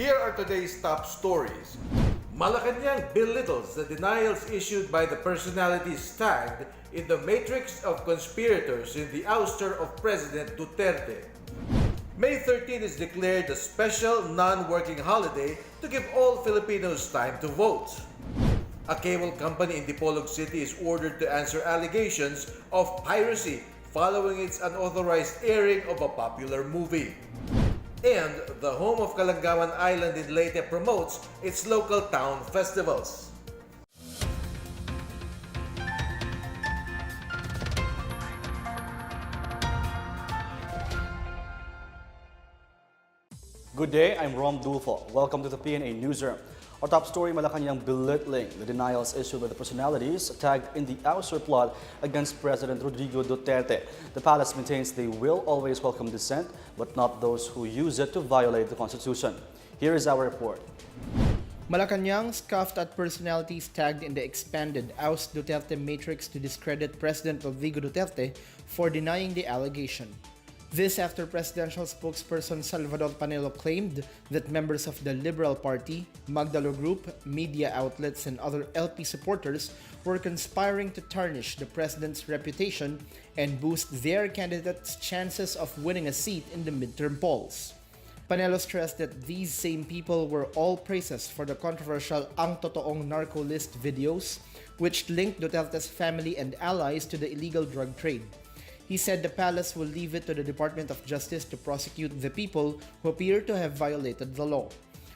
Here are today's top stories. Malacanang belittles the denials issued by the personalities tagged in the matrix of conspirators in the ouster of President Duterte. May 13 is declared a special non-working holiday to give all Filipinos time to vote. A cable company in Dipolog City is ordered to answer allegations of piracy following its unauthorized airing of a popular movie. And the home of Kalangawan Island in Leyte promotes its local town festivals. Good day, I'm Rom Dulfo. Welcome to the PNA Newsroom. Our top story, Malacanang belittling the denials issued by the personalities tagged in the ouster plot against President Rodrigo Duterte. The palace maintains they will always welcome dissent, but not those who use it to violate the Constitution. Here is our report. Malacanang scoffed at personalities tagged in the expanded Oust Duterte matrix to discredit President Rodrigo Duterte for denying the allegation. This after presidential spokesperson Salvador Panelo claimed that members of the Liberal Party, Magdalo Group, media outlets, and other LP supporters were conspiring to tarnish the president's reputation and boost their candidate's chances of winning a seat in the midterm polls. Panelo stressed that these same people were all praises for the controversial Ang Totoong Narco List videos, which linked Duterte's family and allies to the illegal drug trade. He said the palace will leave it to the Department of Justice to prosecute the people who appear to have violated the law.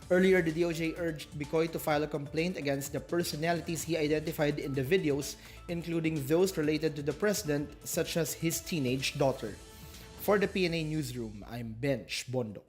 Earlier, the DOJ urged Bicoy to file a complaint against the personalities he identified in the videos, including those related to the president, such as his teenage daughter. For the PNA Newsroom, I'm Bench Bondo.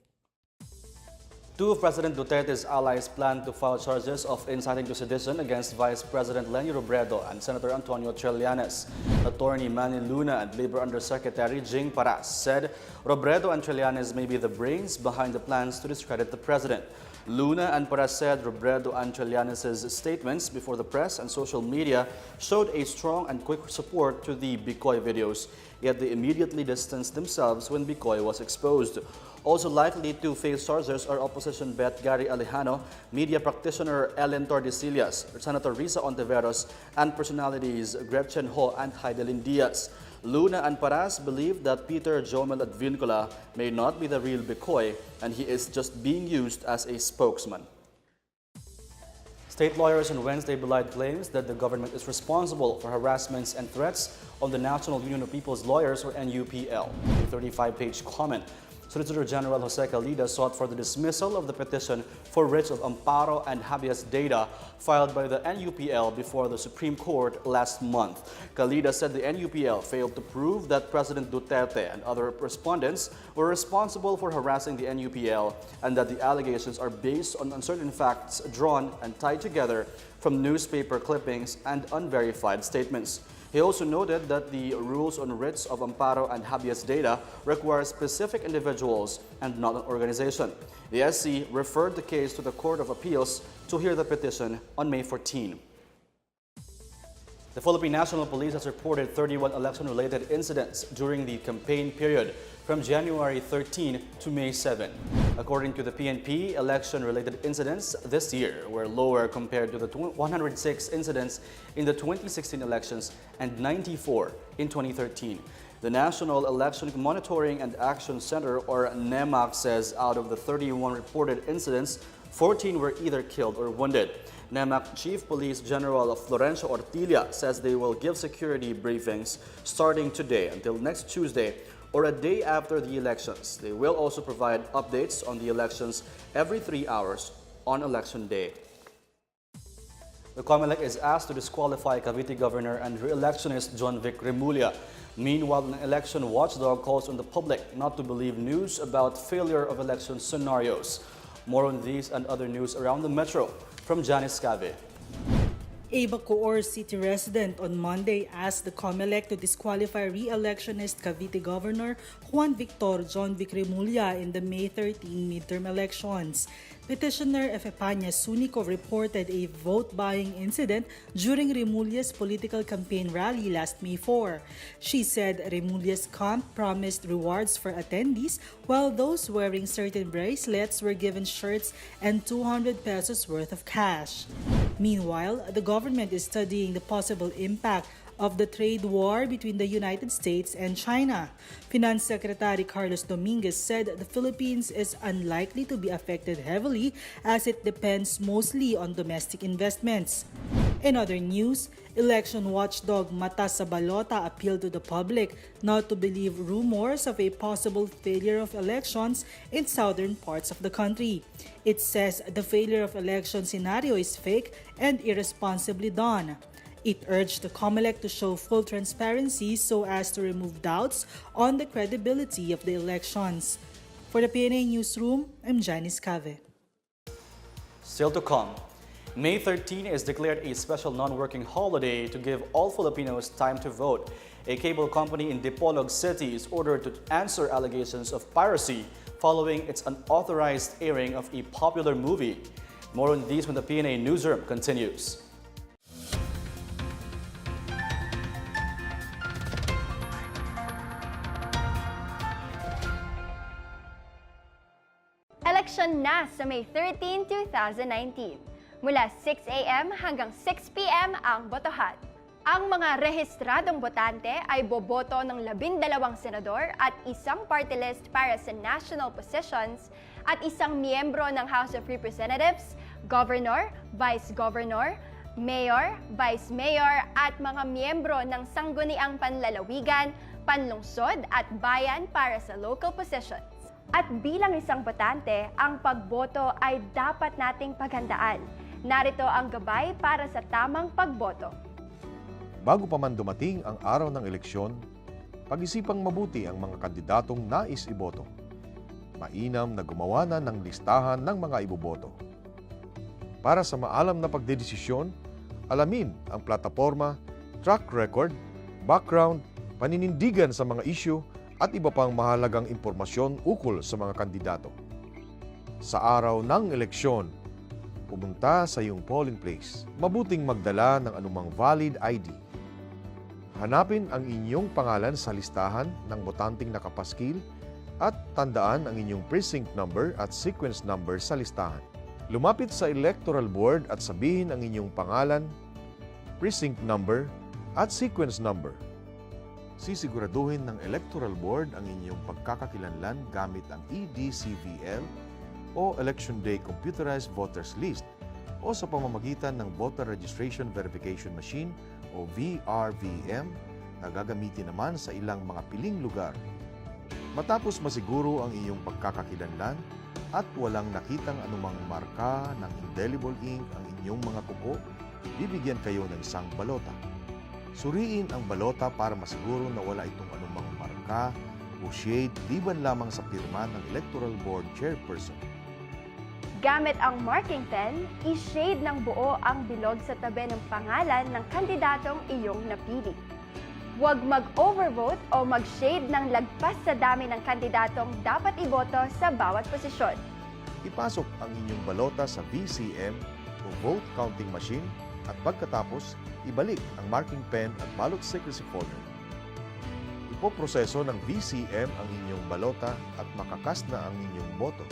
Two of President Duterte's allies plan to file charges of inciting to sedition against Vice President Leni Robredo and Senator Antonio Trillanes. Attorney Manny Luna and Labor Undersecretary Jing Paras said Robredo and Trillanes may be the brains behind the plans to discredit the president. Luna and Paras said Robredo and Trillanes' statements before the press and social media showed a strong and quick support to the Bicoy videos, yet they immediately distanced themselves when Bicoy was exposed. Also likely to face charges are opposition bet Gary Alejano, media practitioner Ellen Tordesillas, Senator Risa Ontiveros, and personalities Gretchen Ho and Heidelin Diaz. Luna and Paras believe that Peter Jomel Advincula may not be the real Bicoy and he is just being used as a spokesman. State lawyers on Wednesday belied claims that the government is responsible for harassments and threats on the National Union of People's Lawyers, or NUPL. A 35-page comment. Solicitor General Jose Calida sought for the dismissal of the petition for writs of amparo and habeas data filed by the NUPL before the Supreme Court last month. Calida said the NUPL failed to prove that President Duterte and other respondents were responsible for harassing the NUPL and that the allegations are based on uncertain facts drawn and tied together from newspaper clippings and unverified statements. He also noted that the rules on writs of amparo and habeas data require specific individuals and not an organization. The SC referred the case to the Court of Appeals to hear the petition on May 14. The Philippine National Police has reported 31 election-related incidents during the campaign period from January 13 to May 7. According to the PNP, election-related incidents this year were lower compared to the 106 incidents in the 2016 elections and 94 in 2013. The National Election Monitoring and Action Center, or NEMAC, says out of the 31 reported incidents, 14 were either killed or wounded. NEMAC Chief Police General Florencio Ortilla says they will give security briefings starting today until next Tuesday or a day after the elections. They will also provide updates on the elections every 3 hours on Election Day. The COMELEC is asked to disqualify Cavite Governor and re-electionist John Vic Remulla. Meanwhile, an election watchdog calls on the public not to believe news about failure of election scenarios. More on these and other news around the metro from Janice Cave. A Bacoor city resident on Monday asked the COMELEC to disqualify re-electionist Cavite Governor Juan Victor John Vic Remulla in the May 13 midterm elections. Petitioner Efepanya Sunico reported a vote-buying incident during Remulla's political campaign rally last May 4. She said Remulla's camp promised rewards for attendees while those wearing certain bracelets were given shirts and 200 pesos worth of cash. Meanwhile, the government is studying the possible impact of the trade war between the United States and China. Finance Secretary Carlos Dominguez said the Philippines is unlikely to be affected heavily as it depends mostly on domestic investments. In other news, election watchdog Mata sa Balota appealed to the public not to believe rumors of a possible failure of elections in southern parts of the country. It says the failure of election scenario is fake and irresponsibly done. It urged the COMELEC to show full transparency so as to remove doubts on the credibility of the elections. For the PNA Newsroom, I'm Janice Cave. Still to come, May 13 is declared a special non-working holiday to give all Filipinos time to vote. A cable company in Dipolog City is ordered to answer allegations of piracy following its unauthorized airing of a popular movie. More on these when the PNA Newsroom continues. Eleksyon na sa May 13, 2019. Mula 6 a.m. hanggang 6 p.m. ang botohan. Ang mga rehistradong botante ay boboto ng 12 senador at isang party list para sa national positions at isang miyembro ng House of Representatives, governor, vice governor, mayor, vice mayor at mga miyembro ng sangguniang panlalawigan, panlungsod at bayan para sa local positions. At bilang isang botante, ang pagboto ay dapat nating paghandaan. Narito ang gabay para sa tamang pagboto. Bago pa man dumating ang araw ng eleksyon, pag-isipang mabuti ang mga kandidatong nais iboto. Mainam na gumawa na ng listahan ng mga iboboto. Para sa maalam na pagdedesisyon, alamin ang plataporma, track record, background, paninindigan sa mga issue at iba pang mahalagang impormasyon ukol sa mga kandidato. Sa araw ng eleksyon, pumunta sa iyong polling place. Mabuting magdala ng anumang valid ID. Hanapin ang inyong pangalan sa listahan ng botanteng nakapaskil at tandaan ang inyong precinct number at sequence number sa listahan. Lumapit sa electoral board at sabihin ang inyong pangalan, precinct number at sequence number. Sisiguraduhin ng Electoral Board ang inyong pagkakakilanlan gamit ang EDCVL o Election Day Computerized Voters List o sa pamamagitan ng Voter Registration Verification Machine o VRVM na gagamitin naman sa ilang mga piling lugar. Matapos masiguro ang iyong pagkakakilanlan at walang nakitang anumang marka ng indelible ink ang inyong mga kuko, bibigyan kayo ng isang balota. Suriin ang balota para masiguro na wala itong anumang marka o shade liban lamang sa pirma ng Electoral Board Chairperson. Gamit ang marking pen, i-shade ng buo ang bilog sa tabi ng pangalan ng kandidatong iyong napili. Huwag mag-overvote o mag-shade ng lagpas sa dami ng kandidatong dapat iboto sa bawat posisyon. Ipasok ang inyong balota sa VCM o Vote Counting Machine at pagkatapos, ibalik ang marking pen at ballot secrecy folder. Ipoproseso ng VCM ang inyong balota at makakas na ang inyong boto.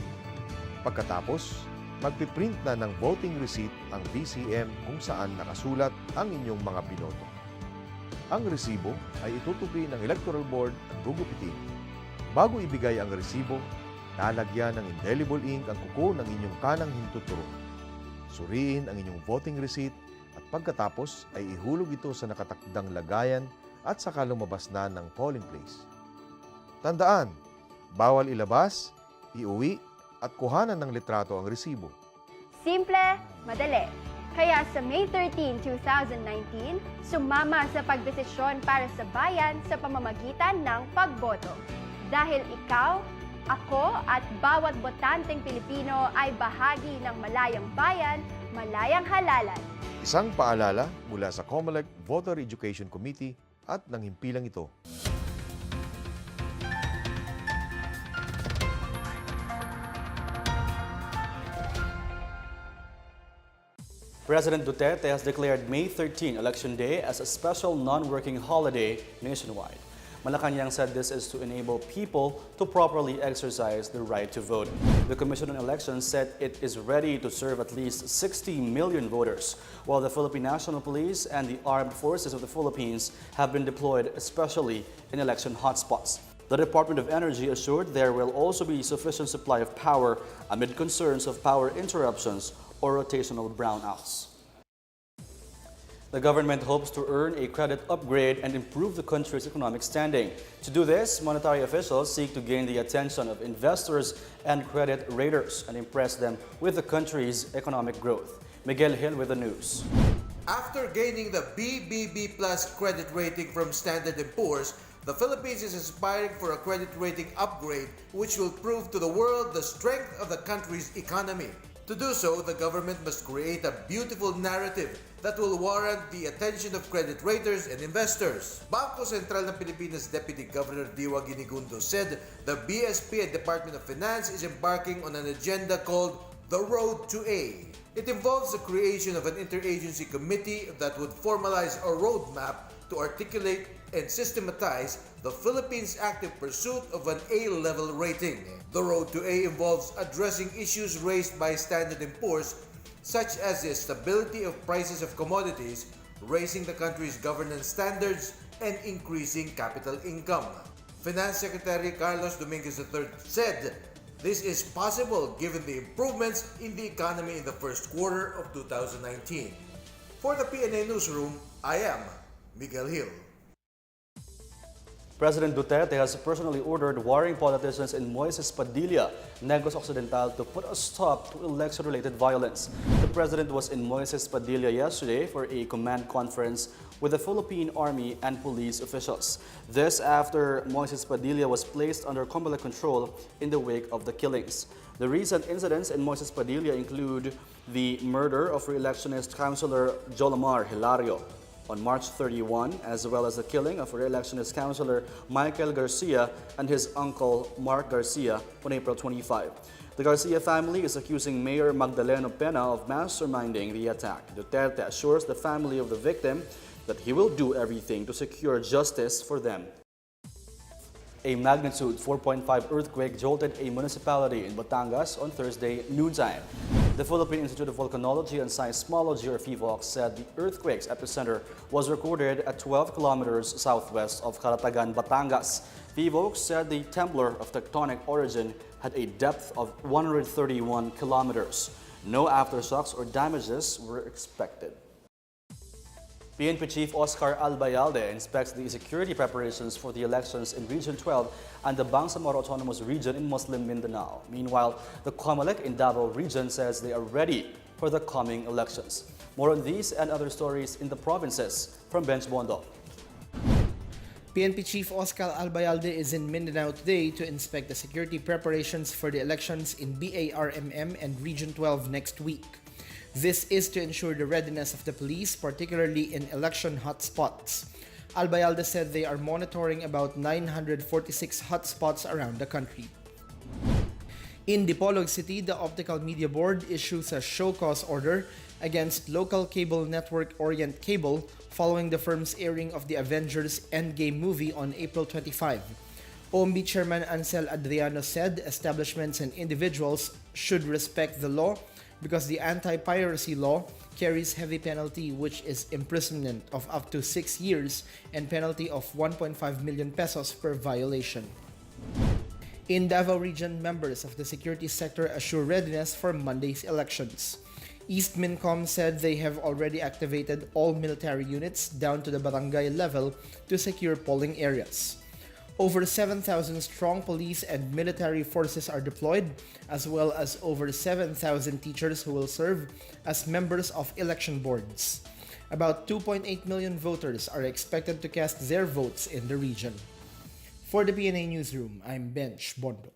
Pagkatapos, magpiprint na ng voting receipt ang VCM kung saan nakasulat ang inyong mga binoto. Ang resibo ay itutupi ng Electoral Board at gugupitin. Bago ibigay ang resibo, lalagyan ng indelible ink ang kuko ng inyong kanang hintuturo. Suriin ang inyong voting receipt at pagkatapos ay ihulog ito sa nakatakdang lagayan at saka lumabas na ng polling place. Tandaan, bawal ilabas, iuwi at kuhanan ng litrato ang resibo. Simple, madali. Kaya sa May 13, 2019, sumama sa pagdesisyon para sa bayan sa pamamagitan ng pagboto. Dahil ikaw, ako at bawat botanteng Pilipino ay bahagi ng malayang bayan, malayang halalan. Isang paalala mula sa COMELEC Voter Education Committee at ng himpilang ito. President Duterte has declared May 13 Election Day as a special non-working holiday nationwide. Malacanang said this is to enable people to properly exercise their right to vote. The Commission on Elections said it is ready to serve at least 60 million voters, while the Philippine National Police and the Armed Forces of the Philippines have been deployed especially in election hotspots. The Department of Energy assured there will also be sufficient supply of power amid concerns of power interruptions or rotational brownouts. The government hopes to earn a credit upgrade and improve the country's economic standing. To do this, monetary officials seek to gain the attention of investors and credit raters and impress them with the country's economic growth. Miguel Hill with the news. After gaining the BBB Plus credit rating from Standard & Poor's, the Philippines is aspiring for a credit rating upgrade which will prove to the world the strength of the country's economy. To do so, the government must create a beautiful narrative that will warrant the attention of credit raters and investors. Bangko Sentral ng Pilipinas Deputy Governor Diwa Ginigundo said the BSP and Department of Finance is embarking on an agenda called The Road to A. It involves the creation of an interagency committee that would formalize a roadmap to articulate and systematize the Philippines' active pursuit of an A-level rating. The Road to A involves addressing issues raised by Standard & Poor's such as the stability of prices of commodities, raising the country's governance standards, and increasing capital income. Finance Secretary Carlos Dominguez III said this is possible given the improvements in the economy in the first quarter of 2019. For the PNA Newsroom, I am Miguel Hill. President Duterte has personally ordered warring politicians in Moises Padilla, Negros Occidental, to put a stop to election-related violence. The president was in Moises Padilla yesterday for a command conference with the Philippine Army and police officials. This after Moises Padilla was placed under COMELEC control in the wake of the killings. The recent incidents in Moises Padilla include the murder of re-electionist Councilor Jolomar Hilario on March 31, as well as the killing of re-electionist Councilor Michael Garcia and his uncle Mark Garcia on April 25. The Garcia family is accusing Mayor Magdaleno Pena of masterminding the attack. Duterte assures the family of the victim that he will do everything to secure justice for them. A magnitude 4.5 earthquake jolted a municipality in Batangas on Thursday noontime. The Philippine Institute of Volcanology and Seismology, or PHIVOLC, said the earthquake's epicenter was recorded at 12 kilometers southwest of Calatagan, Batangas. PHIVOLC said the temblor of tectonic origin had a depth of 131 kilometers. No aftershocks or damages were expected. PNP Chief Oscar Albayalde inspects the security preparations for the elections in Region 12 and the Bangsamoro Autonomous Region in Muslim Mindanao. Meanwhile, the COMELEC in Davao Region says they are ready for the coming elections. More on these and other stories in the provinces from Bench Bondo. PNP Chief Oscar Albayalde is in Mindanao today to inspect the security preparations for the elections in BARMM and Region 12 next week. This is to ensure the readiness of the police, particularly in election hotspots. Albayalde said they are monitoring about 946 hotspots around the country. In Dipolog City, the Optical Media Board issues a show cause order against local cable network Orient Cable following the firm's airing of the Avengers Endgame movie on April 25. OMB Chairman Ansel Adriano said establishments and individuals should respect the law because the anti-piracy law carries heavy penalty, which is imprisonment of up to 6 years and penalty of 1.5 million pesos per violation. In Davao Region, members of the security sector assure readiness for Monday's elections. East Mincom said they have already activated all military units down to the barangay level to secure polling areas. Over 7,000 strong police and military forces are deployed, as well as over 7,000 teachers who will serve as members of election boards. About 2.8 million voters are expected to cast their votes in the region. For the PNA Newsroom, I'm Bench Bondo.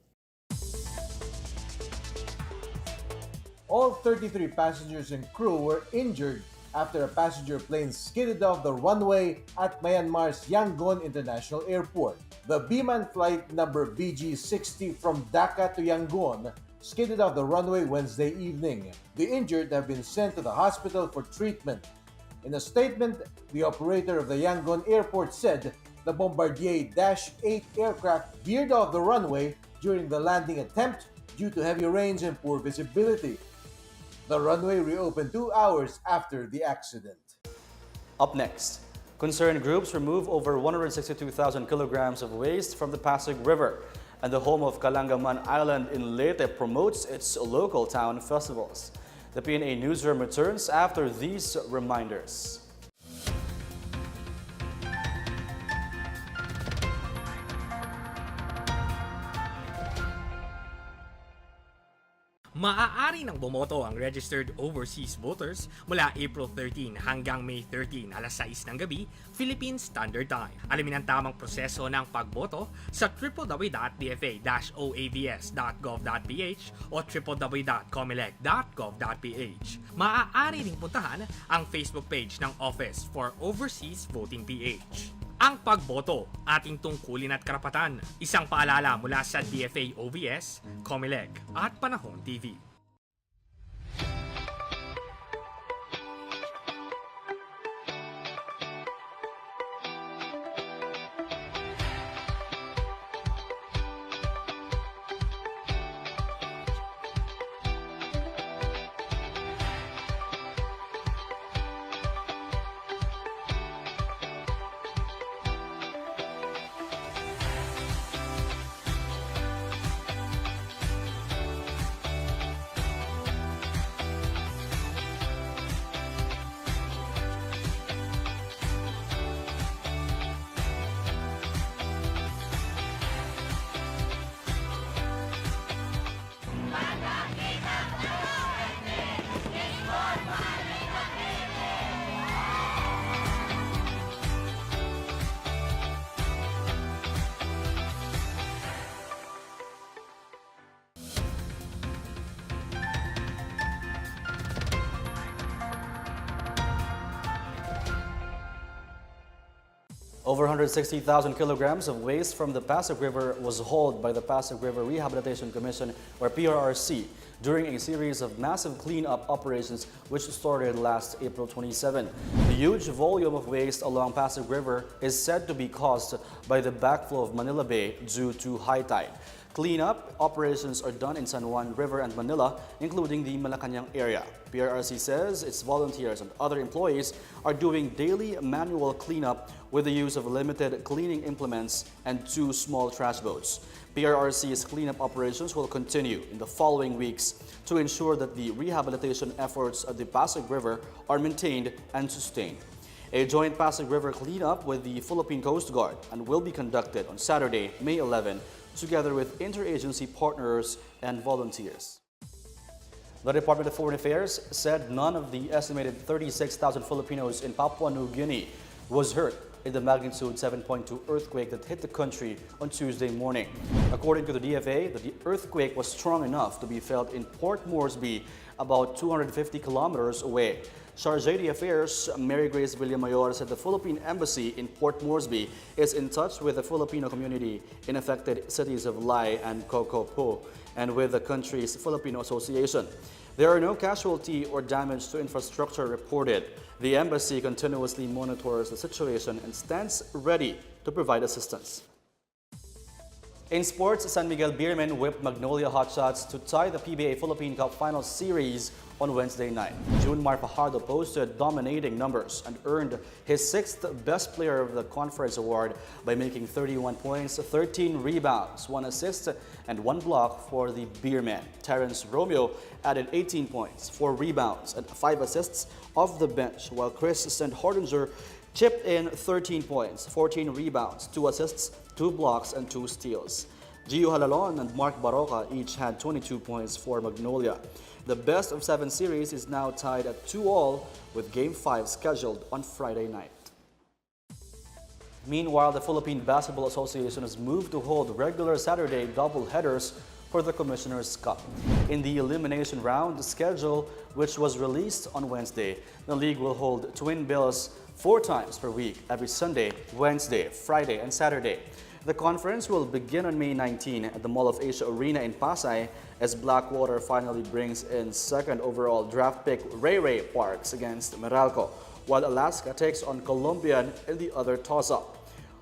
All 33 passengers and crew were injured after a passenger plane skidded off the runway at Myanmar's Yangon International Airport. The Biman flight number BG60 from Dhaka to Yangon skidded off the runway Wednesday evening. The injured have been sent to the hospital for treatment. In a statement, the operator of the Yangon airport said the Bombardier Dash 8 aircraft veered off the runway during the landing attempt due to heavy rains and poor visibility. The runway reopened 2 hours after the accident. Up next, concerned groups remove over 162,000 kilograms of waste from the Pasig River, and the home of Kalangaman Island in Leyte promotes its local town festivals. The PNA Newsroom returns after these reminders. Maaari nang bumoto ang registered overseas voters mula April 13 hanggang May 13 alas 6 ng gabi, Philippine Standard Time. Alamin ang tamang proseso ng pagboto sa www.dfa-oavs.gov.ph o www.comelec.gov.ph. Maaari ring puntahan ang Facebook page ng Office for Overseas Voting PH. Ang pagboto, ating tungkulin at karapatan. Isang paalala mula sa DFA-OVS, Comelec at Panahon TV. Over 160,000 kilograms of waste from the Pasig River was hauled by the Pasig River Rehabilitation Commission, or PRRC, during a series of massive cleanup operations which started last April 27. The huge volume of waste along Pasig River is said to be caused by the backflow of Manila Bay due to high tide. Cleanup operations are done in San Juan River and Manila, including the Malacanang area. PRRC says its volunteers and other employees are doing daily manual cleanup with the use of limited cleaning implements and 2 small trash boats. PRRC's cleanup operations will continue in the following weeks to ensure that the rehabilitation efforts at the Pasig River are maintained and sustained. A joint Pasig River cleanup with the Philippine Coast Guard and will be conducted on Saturday, May 11, together with interagency partners and volunteers. The Department of Foreign Affairs said none of the estimated 36,000 Filipinos in Papua New Guinea was hurt in the magnitude 7.2 earthquake that hit the country on Tuesday morning. According to the DFA, the earthquake was strong enough to be felt in Port Moresby, about 250 kilometers away. Chargé d'Affaires Mary Grace Villamayor said the Philippine Embassy in Port Moresby is in touch with the Filipino community in affected cities of Leyte and Cocopo and with the country's Filipino Association. There are no casualty or damage to infrastructure reported. The embassy continuously monitors the situation and stands ready to provide assistance. In sports, San Miguel Beermen whipped Magnolia Hotshots to tie the PBA Philippine Cup Final Series on Wednesday night. Junmar Fajardo posted dominating numbers and earned his 6th Best Player of the Conference award by making 31 points, 13 rebounds, 1 assist, and 1 block for the Beermen. Terrence Romeo added 18 points, 4 rebounds, and 5 assists off the bench, while Chris St. Hardinger chipped in 13 points, 14 rebounds, 2 assists, 2 blocks, and 2 steals. Gio Halalon and Mark Baroka each had 22 points for Magnolia. The best of 7 series is now tied at 2-2 with Game 5 scheduled on Friday night. Meanwhile, the Philippine Basketball Association has moved to hold regular Saturday doubleheaders for the Commissioner's Cup. In the elimination round schedule, which was released on Wednesday, the league will hold twin bills 4 times per week, every Sunday, Wednesday, Friday, and Saturday. The conference will begin on May 19 at the Mall of Asia Arena in Pasay as Blackwater finally brings in second overall draft pick Ray Parks against Meralco, while Alaska takes on Colombian in the other toss-up.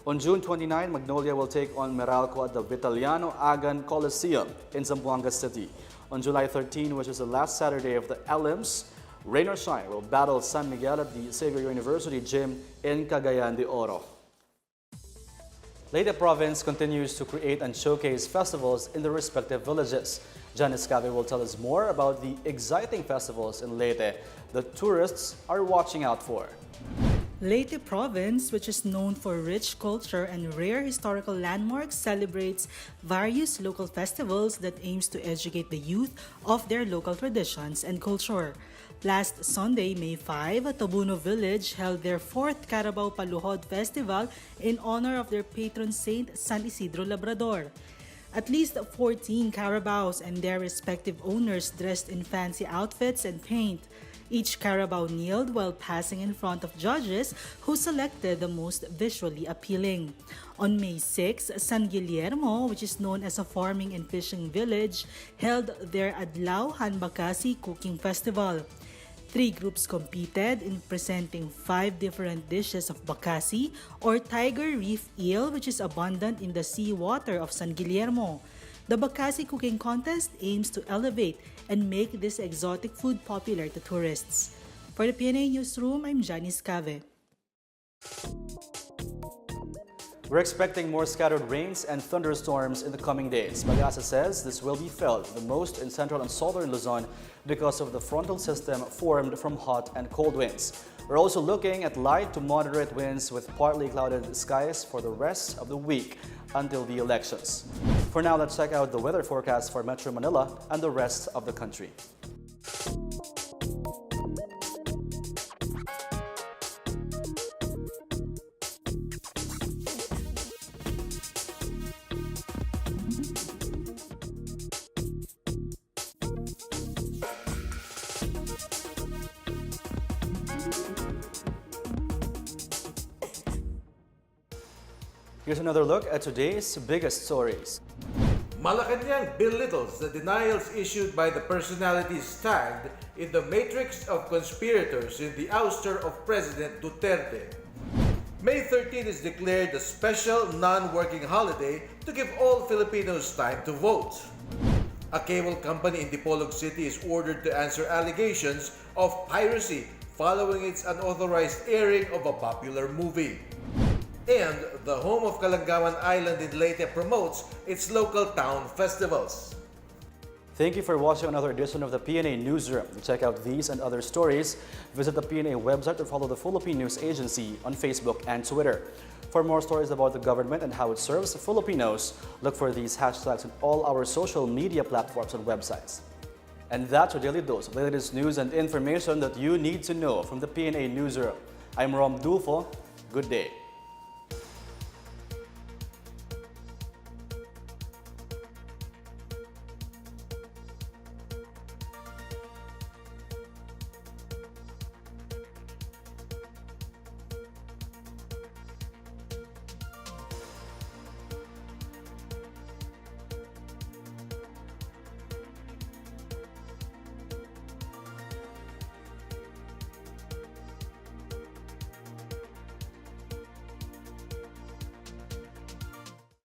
On June 29, Magnolia will take on Meralco at the Vitaliano Agan Coliseum in Zamboanga City. On July 13, which is the last Saturday of the Elims, Rain or Shine will battle San Miguel at the Xavier University Gym in Cagayan de Oro. Leyte Province continues to create and showcase festivals in the respective villages. Janice Cave will tell us more about the exciting festivals in Leyte that tourists are watching out for. Leyte Province, which is known for rich culture and rare historical landmarks, celebrates various local festivals that aims to educate the youth of their local traditions and culture. Last Sunday, May 5, Tabuno Village held their 4th Carabao Paluhod Festival in honor of their patron saint, San Isidro Labrador. At least 14 Carabaos and their respective owners dressed in fancy outfits and paint. Each Carabao kneeled while passing in front of judges who selected the most visually appealing. On May 6, San Guillermo, which is known as a farming and fishing village, held their Adlaw Hanbakasi Cooking Festival. 3 groups competed in presenting 5 different dishes of bakasi or tiger reef eel, which is abundant in the sea water of San Guillermo. The Bakasi cooking contest aims to elevate and make this exotic food popular to tourists. For the PNA Newsroom, I'm Janice Cave. We're expecting more scattered rains and thunderstorms in the coming days. Pag-asa says this will be felt the most in central and southern Luzon because of the frontal system formed from hot and cold winds. We're also looking at light to moderate winds with partly clouded skies for the rest of the week until the elections. For now, let's check out the weather forecast for Metro Manila and the rest of the country. Here's another look at today's biggest stories. Malacanang belittles the denials issued by the personalities tagged in the matrix of conspirators in the ouster of President Duterte. May 13 is declared a special non-working holiday to give all Filipinos time to vote. A cable company in Dipolog City is ordered to answer allegations of piracy following its unauthorized airing of a popular movie. And the home of Kalangawan Island in Leyte promotes its local town festivals. Thank you for watching another edition of the PNA Newsroom. To check out these and other stories, visit the PNA website or follow the Philippine News Agency on Facebook and Twitter. For more stories about the government and how it serves Filipinos, look for these hashtags on all our social media platforms and websites. And that's your daily dose of the latest news and information that you need to know from the PNA Newsroom. I'm Rom Dulfo. Good day.